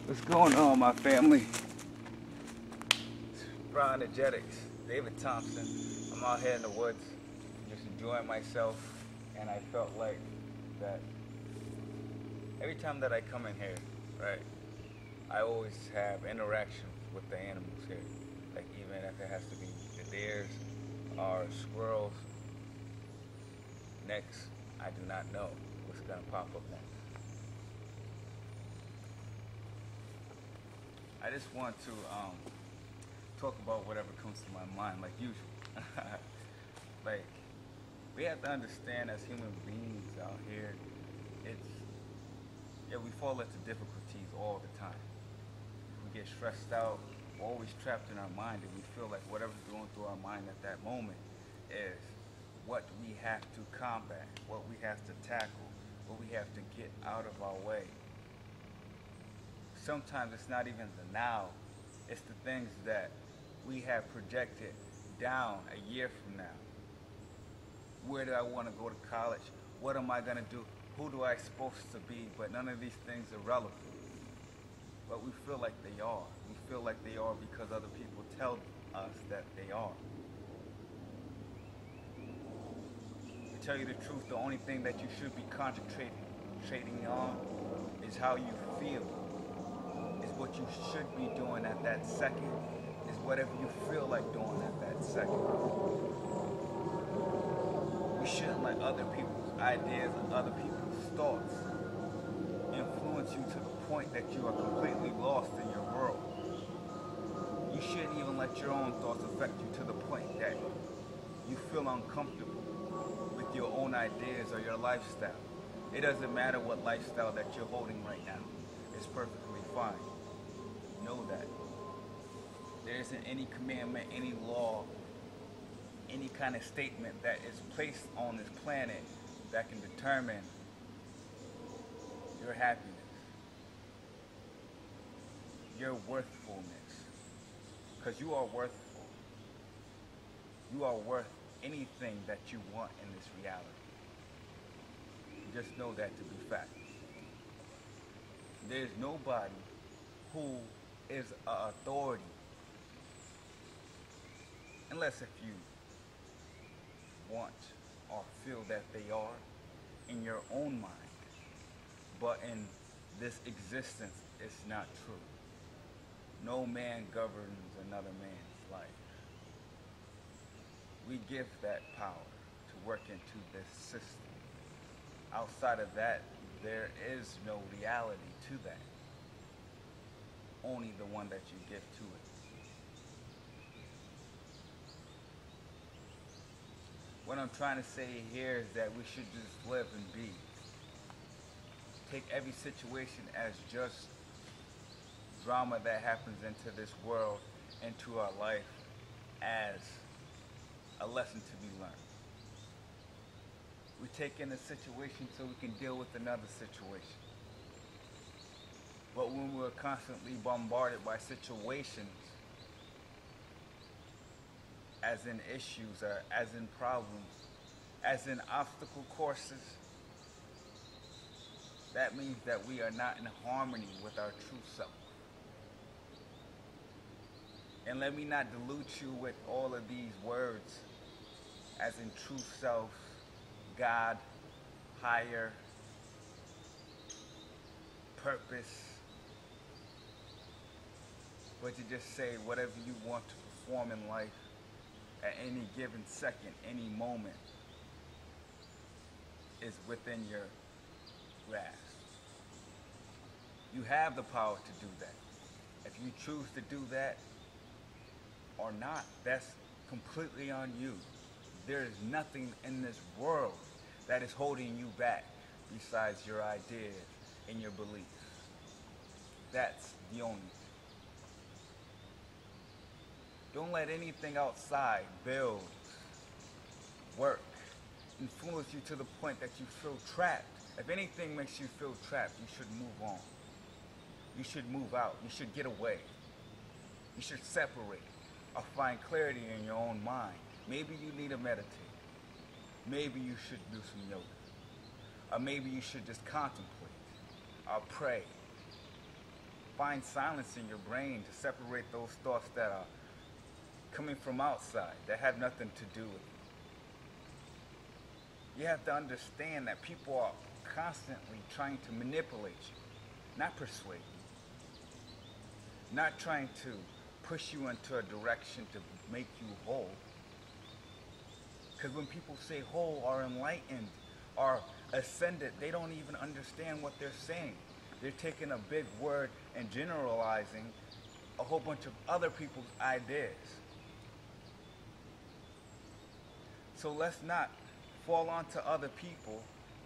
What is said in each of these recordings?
What's going on, my family? It's Brown Energetics, David Thompson. I'm out here in the woods, just enjoying myself, and I felt like that every time that I come in here, right, I always have interactions with the animals here. Like even if it has to be the deers or squirrels. Next, I do not know what's gonna pop up next. I just want to talk about whatever comes to my mind, like usual. Like, we have to understand as human beings out here, we fall into difficulties all the time. We get stressed out, we're always trapped in our mind, and we feel like whatever's going through our mind at that moment is what we have to combat, what we have to tackle, what we have to get out of our way. Sometimes it's not even the now, it's the things that we have projected down a year from now. Where do I want to go to college? What am I going to do? Who do I supposed to be? But none of these things are relevant. But we feel like they are. We feel like they are because other people tell us that they are. To tell you the truth, the only thing that you should be concentrating on is how you feel. Is what you should be doing at that second. Is whatever you feel like doing at that second. You shouldn't let other people's ideas and other people's thoughts influence you to the point that you are completely lost in your world. You shouldn't even let your own thoughts affect you to the point that you feel uncomfortable with your own ideas or your lifestyle. It doesn't matter what lifestyle that you're holding right now. It's perfectly fine. Know that. There isn't any commandment, any law, any kind of statement that is placed on this planet that can determine your happiness, your worthfulness. Because you are worthful. You are worth anything that you want in this reality. Just know that to be fact. There's nobody who is an authority unless if you want or feel that they are in your own mind. But in this existence, it's not true. No man governs another man's life. We give that power to work into this system. Outside of that, there is no reality to that. Only the one that you give to it. What I'm trying to say here is that we should just live and be. Take every situation as just drama that happens into this world, into our life, as a lesson to be learned. We take in a situation so we can deal with another situation. But when we're constantly bombarded by situations, as in issues or as in problems, as in obstacle courses, that means that we are not in harmony with our true self. And let me not dilute you with all of these words, as in true self, God, higher, purpose, but to just say whatever you want to perform in life at any given second, any moment, is within your grasp. You have the power to do that. If you choose to do that or not, that's completely on you. There is nothing in this world that is holding you back besides your ideas and your beliefs. That's the only thing. Don't let anything outside, build, work, influence you to the point that you feel trapped. If anything makes you feel trapped, you should move on. You should move out. You should get away. You should separate or find clarity in your own mind. Maybe you need to meditate. Maybe you should do some yoga. Or maybe you should just contemplate or pray. find silence in your brain to separate those thoughts that are coming from outside, that have nothing to do with you. You have to understand that people are constantly trying to manipulate you, not persuade you, not trying to push you into a direction to make you whole. Because when people say whole or enlightened or ascended, they don't even understand what they're saying. They're taking a big word and generalizing a whole bunch of other people's ideas. So let's not fall onto other people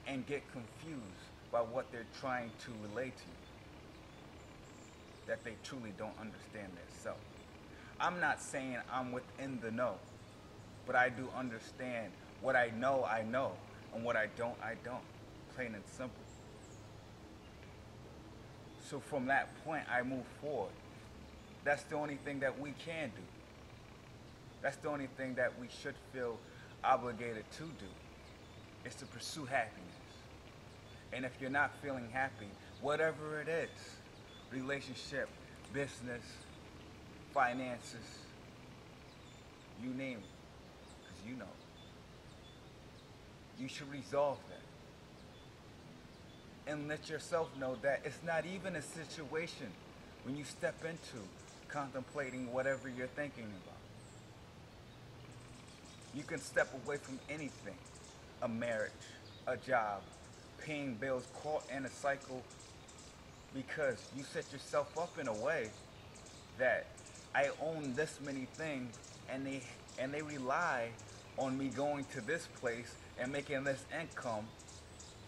and get confused by what they're trying to relate to you, that they truly don't understand themselves. I'm not saying I'm within the know, but I do understand what I know, and what I don't, plain and simple. So from that point, I move forward. That's the only thing that we can do. That's the only thing that we should feel obligated to do, is to pursue happiness. And if you're not feeling happy, whatever it is, relationship, business, finances, you name it, because you know, you should resolve that. And let yourself know that it's not even a situation when you step into contemplating whatever you're thinking about. You can step away from anything, a marriage, a job, paying bills, caught in a cycle, because you set yourself up in a way that I own this many things, and they rely on me going to this place and making this income.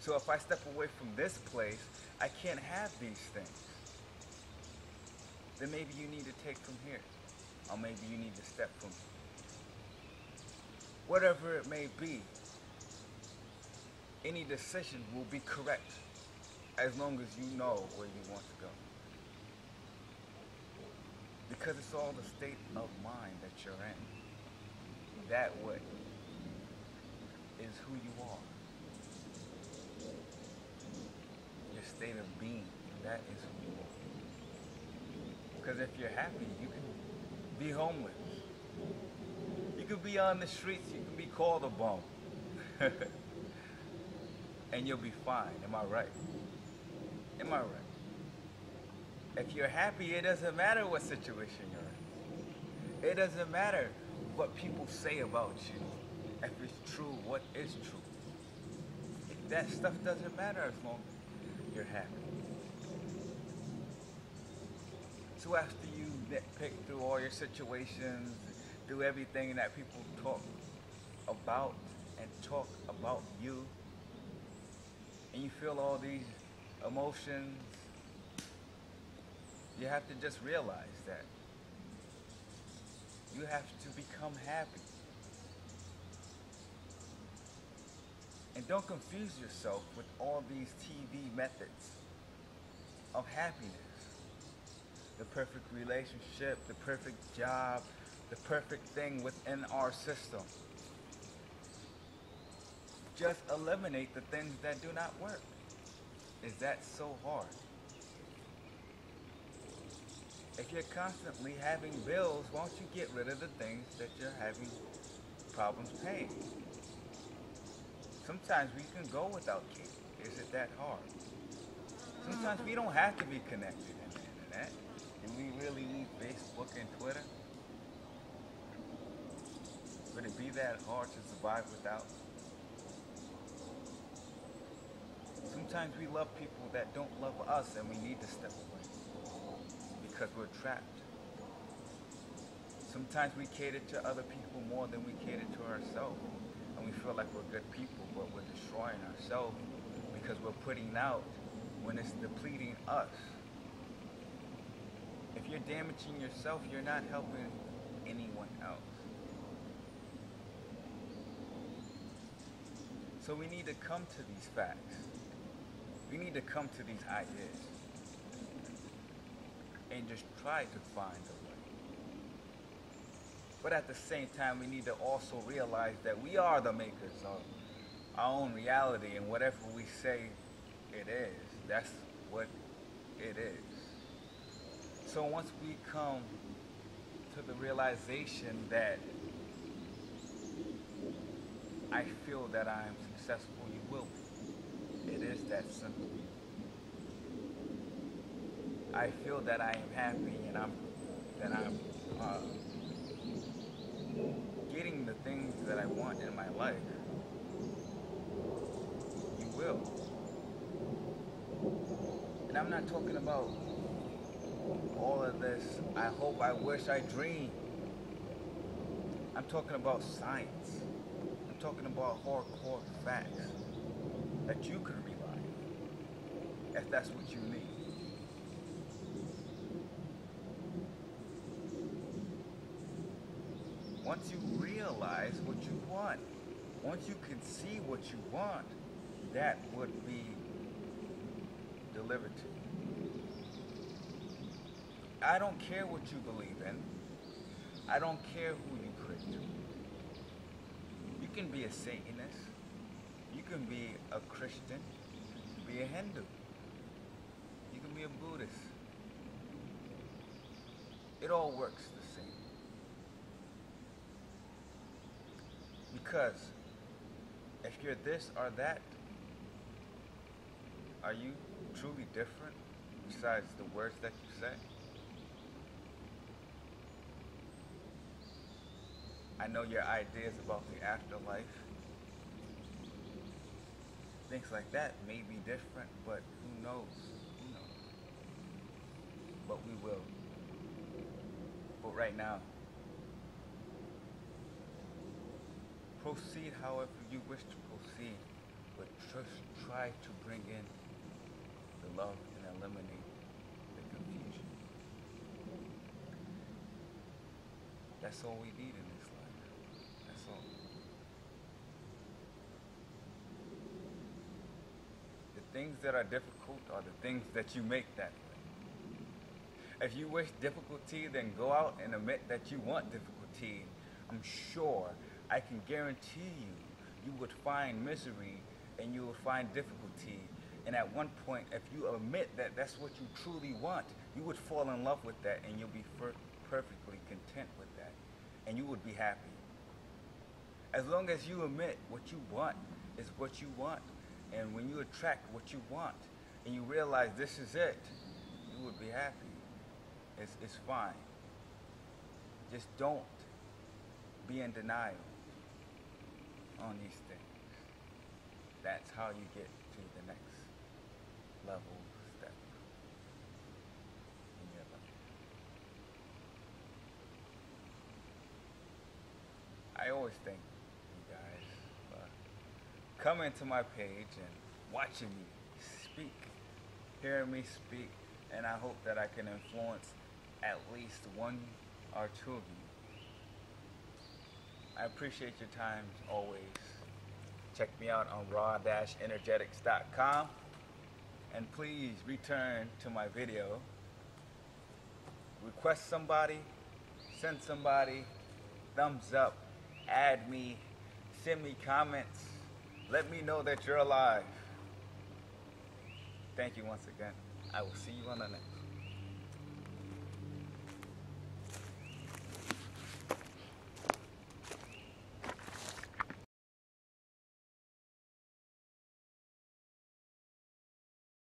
So if I step away from this place, I can't have these things. Then maybe you need to take from here, or maybe you need to step from here. Whatever it may be, any decision will be correct as long as you know where you want to go. Because it's all the state of mind that you're in. That way is who you are. Your state of being, that is who you are. Because if you're happy, you can be homeless. You can be on the streets, you can be called a bum. And you'll be fine, am I right? Am I right? If you're happy, it doesn't matter what situation you're in. It doesn't matter what people say about you. If it's true, what is true. That stuff doesn't matter as long as you're happy. So after you nitpick through all your situations, do everything that people talk about and talk about you, and you feel all these emotions, you have to just realize that you have to become happy. And don't confuse yourself with all these TV methods of happiness. The perfect relationship, the perfect job, the perfect thing within our system. Just eliminate the things that do not work. Is that so hard? If you're constantly having bills, why don't you get rid of the things that you're having problems paying? Sometimes we can go without cable. Is it that hard? Sometimes we don't have to be connected in the internet. Do we really need Facebook and Twitter? Would it be that hard to survive without? Sometimes we love people that don't love us, and we need to step away because we're trapped. Sometimes we cater to other people more than we cater to ourselves, and we feel like we're good people, but we're destroying ourselves because we're putting out when it's depleting us. If you're damaging yourself, you're not helping anyone else. So we need to come to these facts. We need to come to these ideas and just try to find a way. But at the same time, we need to also realize that we are the makers of our own reality, and whatever we say it is, that's what it is. So once we come to the realization that I feel that I am successful, you will be. It is that simple. I feel that I am happy and I'm getting the things that I want in my life. You will. And I'm not talking about all of this I hope, I wish, I dream. I'm talking about science. I'm talking about hardcore facts that you can rely on if that's what you need. Once you realize what you want, once you can see what you want, that would be delivered to you. I don't care what you believe in. I don't care who you pray to. You can be a Satanist. You can be a Christian. You can be a Hindu. You can be a Buddhist. It all works the same. Because if you're this or that, are you truly different besides the words that you say? I know your ideas about the afterlife, things like that may be different, but who knows? Who knows? But we will. But right now, proceed however you wish to proceed, but just try to bring in the love and eliminate the confusion. That's all we need in this life. That's all. The things that are difficult are the things that you make that way. If you wish difficulty, then go out and admit that you want difficulty. I'm sure, I can guarantee you would find misery and you will find difficulty. And at one point, if you admit that that's what you truly want, you would fall in love with that and you'll be perfectly content with that. And you would be happy. As long as you admit what you want is what you want, and when you attract what you want and you realize this is it, you would be happy. It's fine. Just don't be in denial on these things. That's how you get to the next level step in your life. I always thank you guys for coming to my page and watching me speak, hearing me speak, and I hope that I can influence at least one or two of you. I appreciate your time always. Check me out on raw-energetics.com, and please return to my video. Request somebody, send somebody, thumbs up, add me, send me comments, let me know that you're alive. Thank you once again. I will see you on the next.